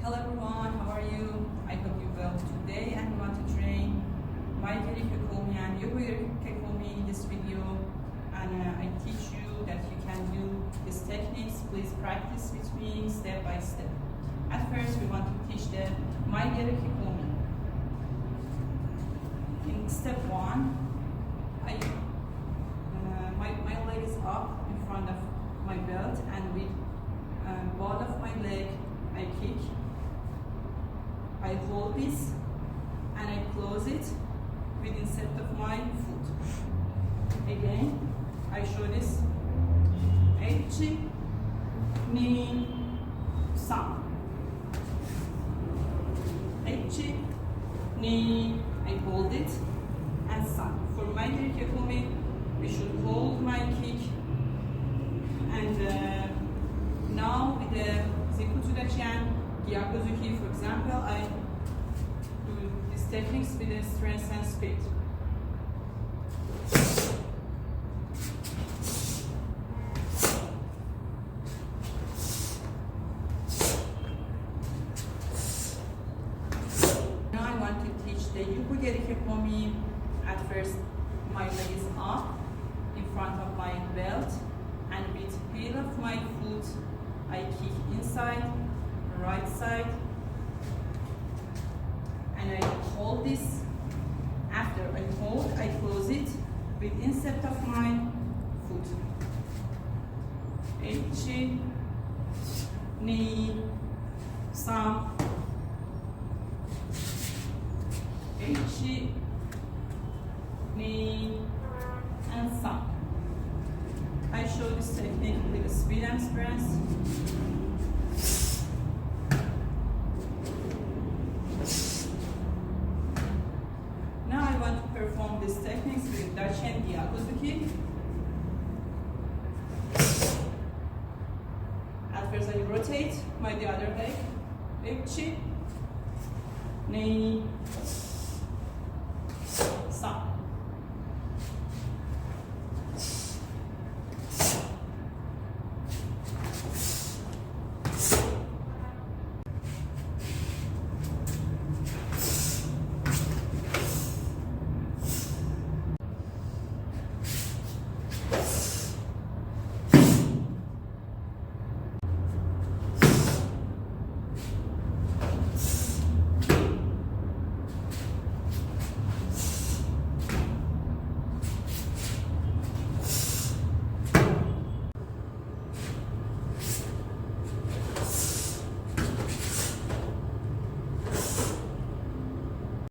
Hello everyone, how are you? I hope you're well. Today I want to train Maegeri, kekomi and Yoku kekomi in this video, and I teach you that you can do these techniques. Please practice with me step by step. At first we want to teach the Maegeri kekomi. In step 1, my leg is up in front of my belt, and with ball of my leg I kick. I hold this and I close it with instead of my foot. Again, I show this. Echi, ni, san. Echi, ni, I hold it, and san. For Maegeri kekomi, we should hold my kick, and now with the Zenkutsu Dachi and Yoku, for example, I do these techniques with the strength and speed. Now I want to teach the Yoku geri kekomi. At first, my leg is up in front of my belt, and with heel of my foot, I kick inside, right side, and I hold this. After I hold, I close it with instep of my foot. Echi, ni, san. Echi, ni, and san. I show this technique with speed and strength. Now I want to perform these techniques with Dachi and Yoku. At first I rotate the other leg. Echi, ni,